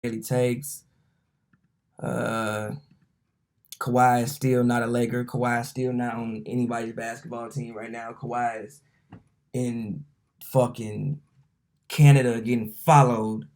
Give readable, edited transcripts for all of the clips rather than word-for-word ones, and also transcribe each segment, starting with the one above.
Daily takes. Uh, Kawhi is still not a Laker. Kawhi is still not on anybody's basketball team right now. Kawhi is in fucking Canada getting followed.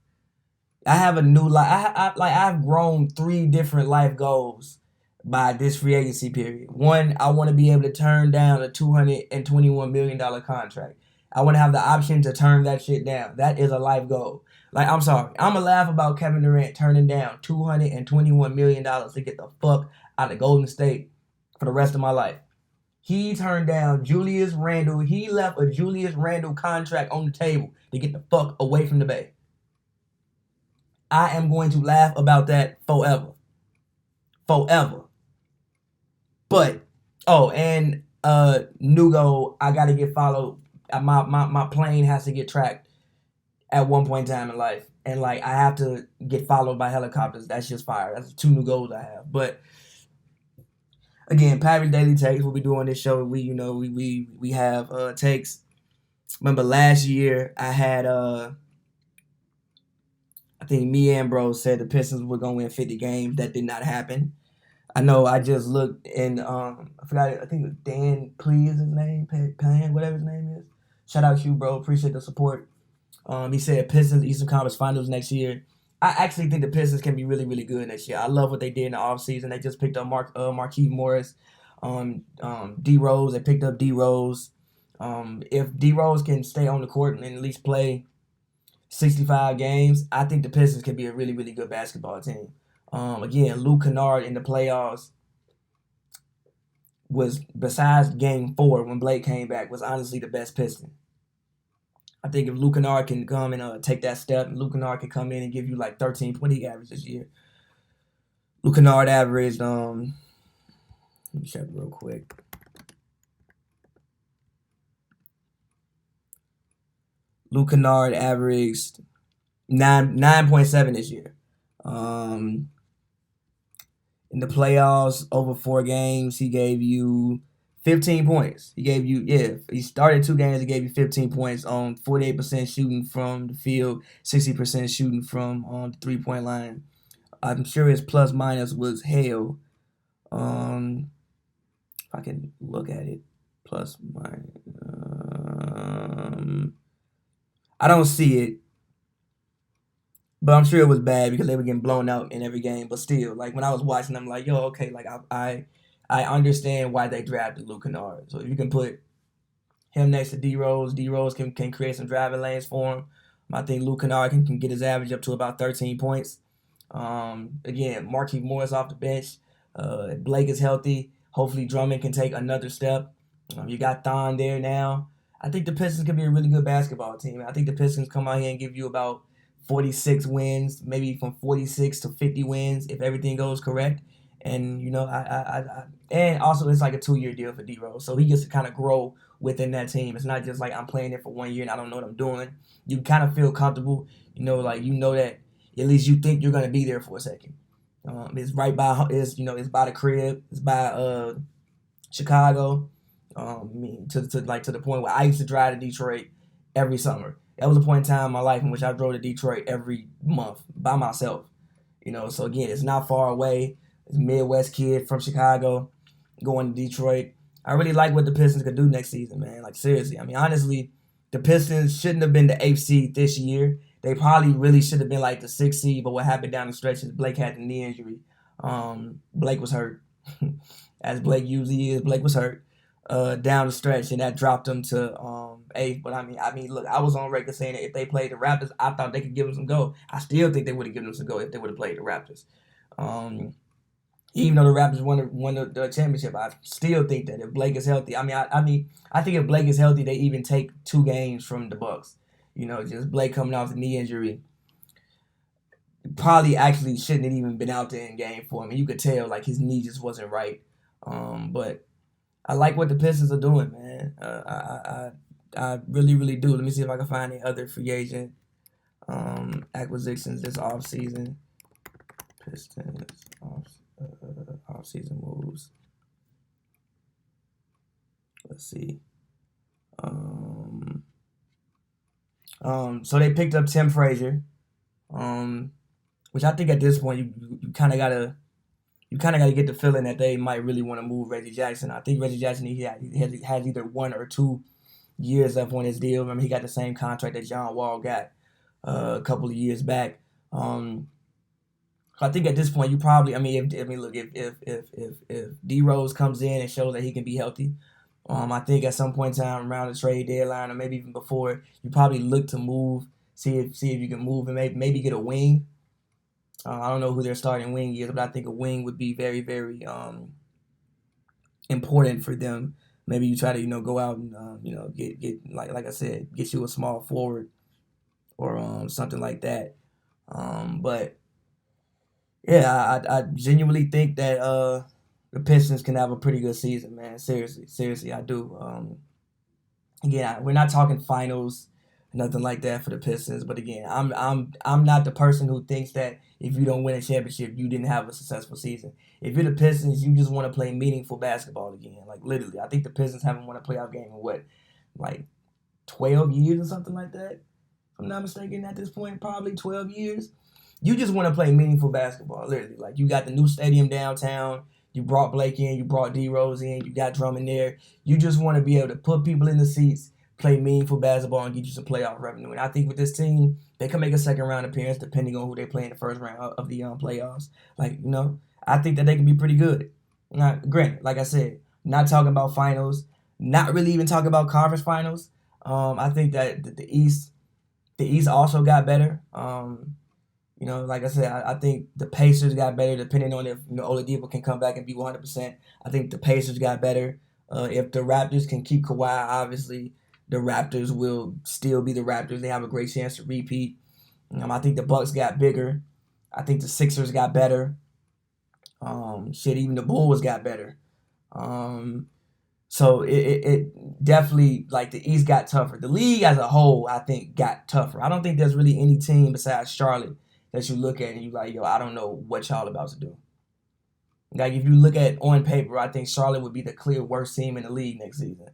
I have a new life. I've grown three different life goals by this free agency period. One, I want to be able to turn down a $221 million contract. I want to have the option to turn that shit down. That is a life goal. Like, I'm sorry, I'm gonna laugh about Kevin Durant turning down $221 million to get the fuck out of Golden State for the rest of my life. He turned down Julius Randle. He left a Julius Randle contract on the table to get the fuck away from the Bay. I am going to laugh about that forever. Forever. But, oh, and Nugo, I gotta get followed. My plane has to get tracked at one point in time in life. And like I have to get followed by helicopters. That's just fire. That's two new goals I have. But again, Pavy Daily Takes. We'll be doing this show. We have takes. Remember last year I had I think me and Bro said the Pistons were gonna win 50 games. That did not happen. I know I just looked and I forgot it. I think it was Dan Plea is his name, Pan, whatever his name is. Shout out to you, bro. Appreciate the support. He said Pistons Eastern Conference Finals next year. I actually think the Pistons can be really, really good next year. I love what they did in the offseason. They just picked up Marquise Morris, D Rose. They picked up D Rose. If D Rose can stay on the court and at least play 65 games, I think the Pistons can be a really, really good basketball team. Again, Luke Kennard in the playoffs was, besides game 4 when Blake came back, was honestly the best Piston. I think if Luke Kennard can come and take that step, Luke Kennard can come in and give you like 13, 20 average this year. Luke Kennard averaged, let me check real quick. Luke Kennard averaged 9.7 this year. In the playoffs, over 4 games, he gave you 15 points. He started 2 games, he gave you 15 points on 48% shooting from the field, 60% shooting from the 3-point line. I'm sure his plus minus was hell. If I can look at it, plus minus. I don't see it, but I'm sure it was bad because they were getting blown out in every game. But still, like when I was watching, I'm like, yo, okay, like I understand why they drafted Luke Kennard. So if you can put him next to D Rose, D Rose can create some driving lanes for him. I think Luke Kennard can get his average up to about 13 points. Again, Marquise Morris off the bench. Blake is healthy. Hopefully Drummond can take another step. You got Thon there now. I think the Pistons could be a really good basketball team. I think the Pistons come out here and give you about 46 wins, maybe from 46 to 50 wins if everything goes correct. And and also it's like a 2-year deal for D Rose, so he gets to kind of grow within that team. It's not just like I'm playing it for 1 year and I don't know what I'm doing. You kind of feel comfortable, like that at least you think you're gonna be there for a second. It's right by it's by the crib. It's by Chicago. To the point where I used to drive to Detroit every summer. That was a point in time in my life in which I drove to Detroit every month by myself. So again, it's not far away. It's a Midwest kid from Chicago going to Detroit. I really like what the Pistons could do next season, man. Like seriously, I mean honestly, the Pistons shouldn't have been the 8th seed this year. They probably really should have been like the 6th seed, but what happened down the stretch is Blake had the knee injury. Blake was hurt, as Blake usually is. Blake was hurt down the stretch, and that dropped them to 8th. But I mean, look, I was on record saying that if they played the Raptors, I thought they could give them some go. I still think they would have given them some go if they would have played the Raptors. Even though the Raptors won the championship, I still think that if Blake is healthy, I think if Blake is healthy, they even take 2 games from the Bucks. Just Blake coming off the knee injury, probably actually shouldn't have even been out there in game 4. I mean, you could tell like his knee just wasn't right. But I like what the Pistons are doing, man. I really, really do. Let me see if I can find any other free agent acquisitions this offseason. Pistons offseason moves. Let's see. So they picked up Tim Frazier. which I think at this point you kind of gotta get the feeling that they might really want to move Reggie Jackson. I think Reggie Jackson has either 1 or 2 years left on his deal. Remember, he got the same contract that John Wall got a couple of years back. I think at this point you probably, look, if D Rose comes in and shows that he can be healthy, I think at some point in time around the trade deadline or maybe even before, you probably look to move, see if you can move and maybe get a wing. I don't know who their starting wing is, but I think a wing would be very, very important for them. Maybe you try to go out and get like I said, get you a small forward or something like that. But yeah, I genuinely think that the Pistons can have a pretty good season, man. Seriously, I do. Again, we're not talking finals, nothing like that for the Pistons. But again, I'm not the person who thinks that if you don't win a championship, you didn't have a successful season. If you're the Pistons, you just want to play meaningful basketball again. Like literally, I think the Pistons haven't won a playoff game in what, like 12 years or something like that. If I'm not mistaken, at this point, probably 12 years. You just want to play meaningful basketball, literally. Like you got the new stadium downtown. You brought Blake in. You brought D Rose in. You got Drummond there. You just want to be able to put people in the seats, play meaningful basketball, and get you some playoff revenue. And I think with this team, they can make a second round appearance depending on who they play in the first round of the playoffs. I think that they can be pretty good. Now, granted, like I said, not talking about finals, not really even talking about conference finals. I think that the East also got better. Like I said, I think the Pacers got better depending on if Oladipo can come back and be 100%. I think the Pacers got better. If the Raptors can keep Kawhi, obviously the Raptors will still be the Raptors. They have a great chance to repeat. I think the Bucks got bigger. I think the Sixers got better. Even the Bulls got better. So it definitely, like, the East got tougher. The league as a whole, I think, got tougher. I don't think there's really any team besides Charlotte that you look at and you like, yo, I don't know what y'all about to do. Like, if you look at on paper, I think Charlotte would be the clear worst team in the league next season.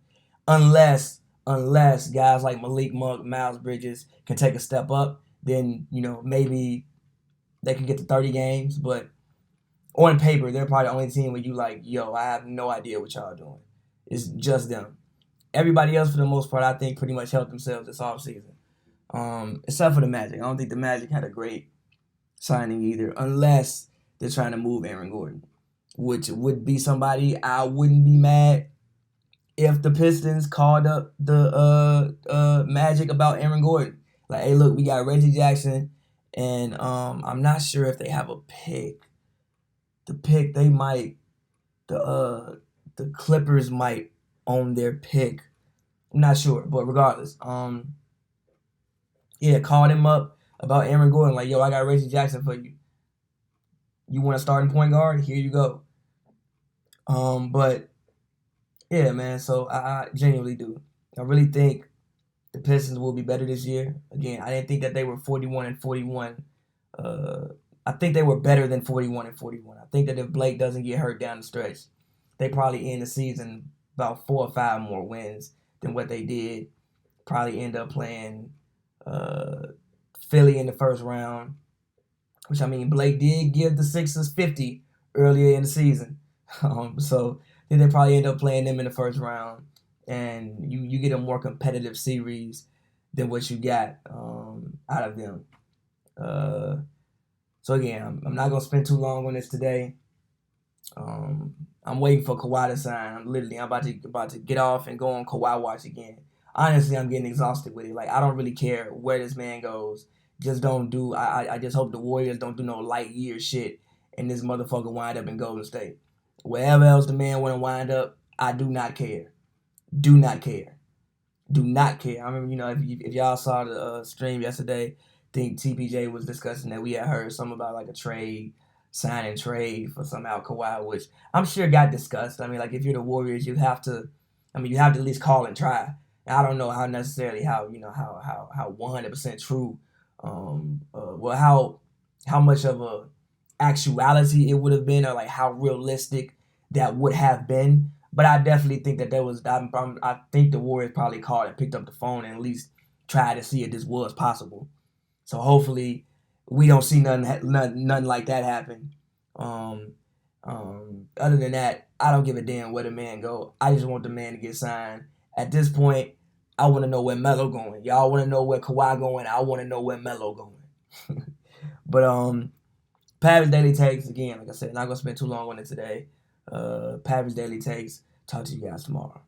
Unless guys like Malik Monk, Miles Bridges can take a step up, then, maybe they can get to 30 games. But on paper, they're probably the only team where you like, yo, I have no idea what y'all doing. It's just them. Everybody else, for the most part, I think pretty much helped themselves this offseason. Except for the Magic. I don't think the Magic had a great signing either, unless they're trying to move Aaron Gordon, which would be somebody I wouldn't be mad if the Pistons called up the Magic about Aaron Gordon. Like, hey, look, we got Reggie Jackson, and I'm not sure if they have a pick. The pick they might, the Clippers might own their pick. I'm not sure, but regardless, called him up about Aaron Gordon. Like, yo, I got Reggie Jackson for you. You want a starting point guard? Here you go. But yeah, man. So I genuinely do. I really think the Pistons will be better this year. Again, I didn't think that they were 41-41. I think they were better than 41-41. I think that if Blake doesn't get hurt down the stretch, they probably end the season about 4 or 5 more wins than what they did. Probably end up playing Philly in the first round, which, Blake did give the Sixers 50 earlier in the season. So then they probably end up playing them in the first round, and you get a more competitive series than what you got out of them. So again, I'm not gonna spend too long on this today. I'm waiting for Kawhi to sign. I'm about to get off and go on Kawhi watch again. Honestly, I'm getting exhausted with it. Like, I don't really care where this man goes. Just don't do. I just hope the Warriors don't do no light year shit and this motherfucker wind up in Golden State. Wherever else the man want to wind up, I do not care. Do not care. Do not care. I remember, if y'all saw the stream yesterday, I think TPJ was discussing that we had heard something about like a sign and trade for somehow Kawhi, which I'm sure got discussed. Like, if you're the Warriors, you have to at least call and try. And I don't know how 100% true, how much of a actuality it would have been, or like how realistic that would have been. But I definitely think that I think the Warriors probably called and picked up the phone and at least tried to see if this was possible. So hopefully we don't see nothing like that happen. Other than that, I don't give a damn where the man go. I just want the man to get signed. At this point, I want to know where Melo going. Y'all want to know where Kawhi going. I want to know where Melo going. But Pavi's Daily Takes, again, like I said, not gonna spend too long on it today. Pavi's Daily Takes. Talk to you guys tomorrow.